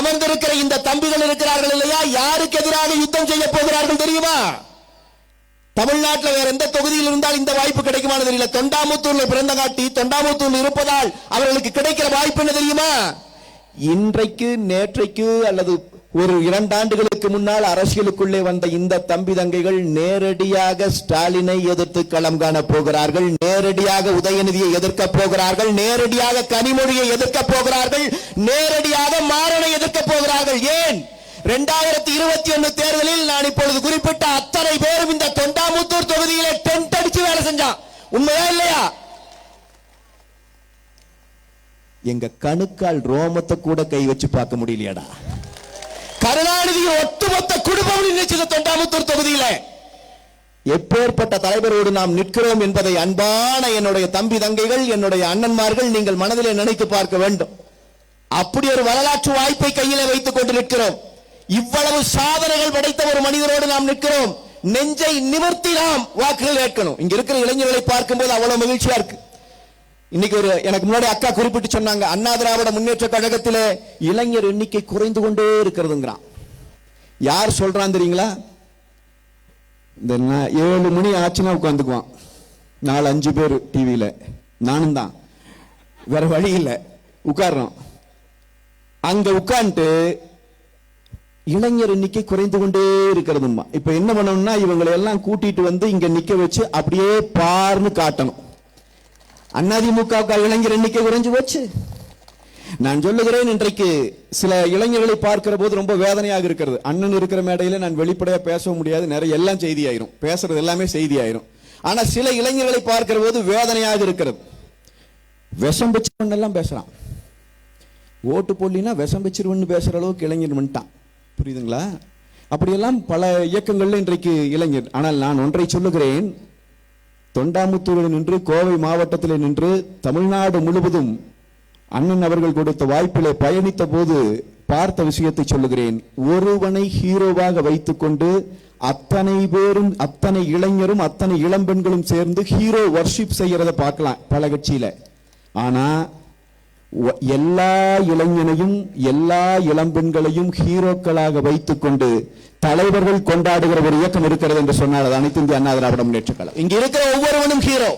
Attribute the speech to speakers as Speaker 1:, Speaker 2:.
Speaker 1: அமர்ந்திருக்கிற இந்த தம்பிகள் இருக்கிறார்கள் இல்லையா, யாருக்கு எதிராக யுத்தம் செய்ய போகிறார்கள் தெரியுமா? தமிழ்நாட்டில் வேற எந்த தொகுதியில் இருந்தால் இந்த வாய்ப்பு கிடைக்குமான்னு தெரியல. தொண்டாமுத்தூர்ல பிறந்த காட்டி தொண்டாமுத்தூர்ல இருப்பதால் அவர்களுக்கு கிடைக்கிற வாய்ப்பு என்ன தெரியுமா? இன்றைக்கு நேற்றைக்கு அல்லது ஒரு 2 ஆண்டுகளுக்கு முன்னால் அரசியலுக்குள்ளே வந்த இந்த தம்பி தங்கைகள் நேரடியாக ஸ்டாலினை எதிர்த்து களம் காண போகிறார்கள், நேரடியாக உதயநிதியை எதிர்க்க போகிறார்கள், நேரடியாக கனிமொழியை எதிர்க்க போகிறார்கள், நேரடியாக மாறனை எதிர்க்க போகிறார்கள். ஏன்? 2021 தேர்தலில் நான் இப்பொழுது குறிப்பிட்ட அத்தனை பேரும் இந்த தொண்டாமுத்தூர் தொகுதியிலே டென்ட் அடிச்சு வேலை செஞ்சான். உண்மையா இல்லையா? எங்க கணுக்கால் ரோமத்தை கூட கை வச்சு பார்க்க முடியலையாடா. கருணாநிதி ஒட்டுமொத்த குடும்பம் நினைச்சது தொண்டாமுத்தூர் தொகுதியில. எப்பேற்பட்ட தலைவரோடு நாம் நிற்கிறோம் என்பதை அன்பான என்னுடைய தம்பி தங்கைகள், என்னுடைய அண்ணன்மார்கள் நீங்கள் மனதிலே நினைத்து பார்க்க வேண்டும். அப்படி ஒரு வரலாற்று வாய்ப்பை கையில வைத்துக் கொண்டு நிற்கிறோம். இவ்வளவு சாதனைகள் படைத்த ஒரு மனிதரோடு நாம் நிற்கிறோம். நெஞ்சை நிமிர்த்தி நாம் வாக்குகள் கேட்கணும். இங்க இருக்கிற இளைஞர்களை பார்க்கும்போது அவ்வளவு மகிழ்ச்சியா இருக்கு. இன்னைக்கு எனக்கு முன்னாடி அக்கா குறிப்பிட்டு சொன்னாங்க, அண்ணா திராவிட முன்னேற்ற கழகத்திலே இளைஞர் எண்ணிக்கை குறைந்து கொண்டே இருக்கிறதுங்கிறான். யார் சொல்றான் தெரியுங்களா? இந்த 7 மணி ஆச்சுன்னா உட்காந்துக்குவான் 4-5 பேர் டிவியில. நானும் தான், வேற வழி இல்லை, உட்கார்றோம். அங்க உட்கார்ந்து இளைஞர் எண்ணிக்கை குறைந்து கொண்டே இருக்கிறதுமா. இப்ப என்ன பண்ணணும்னா இவங்களை எல்லாம் கூட்டிட்டு வந்து இங்க நிக்க வச்சு அப்படியே பார்னு காட்டணும். அதிமுக இளைஞர் எண்ணிக்கை குறைஞ்சு போச்சு. நான் சொல்லுகிறேன், இன்றைக்கு சில இளைஞர்களை பார்க்கிற போது ரொம்ப வேதனையாக இருக்கிறது. அண்ணன் இருக்கிற மேடையில நான் வெளிப்படையா பேச முடியாது, நிறைய எல்லாம் செய்தி ஆயிரும், பேசுறது எல்லாமே செய்தி ஆயிரும். ஆனா சில இளைஞர்களை பார்க்கிற போது வேதனையாக இருக்கிறது. விஷம் வச்சிருவன் எல்லாம் பேசுறான், ஓட்டு போடலினா விஷம் வச்சிருவன் பேசுற அளவுக்கு இளைஞர் வந்துட்டான். புரியுதுங்களா? அப்படியெல்லாம் பல இயக்கங்கள்ல இன்றைக்கு இளைஞர். ஆனால் நான் ஒன்றை சொல்லுகிறேன், தொண்டாமுத்தூரில் நின்று, கோவை மாவட்டத்தில் நின்று, தமிழ்நாடு முழுவதும் அண்ணன் அவர்கள் கொடுத்த வாய்ப்பிலே பயணித்த போது பார்த்த விஷயத்தை சொல்லுகிறேன். ஒருவனை ஹீரோவாக வைத்துக் கொண்டு அத்தனை பேரும், அத்தனை இளைஞரும், அத்தனை இளம்பெண்களும் சேர்ந்து ஹீரோ வர்ஷிப் செய்யறத பார்க்கலாம் பல கட்சியில. ஆனா எல்லா இளைஞனையும் எல்லா இளம்பெண்களையும் ஹீரோக்களாக வைத்துக் கொண்டு தலைவர்கள் கொண்டாடுகிற ஒரு இயக்கம் இருக்கிறது என்று சொன்னால் அது அனைத்து இந்திய அண்ணா திராவிட முன்னேற்ற கழகம். இங்க இருக்கிற ஒவ்வொருவனும் ஹீரோ.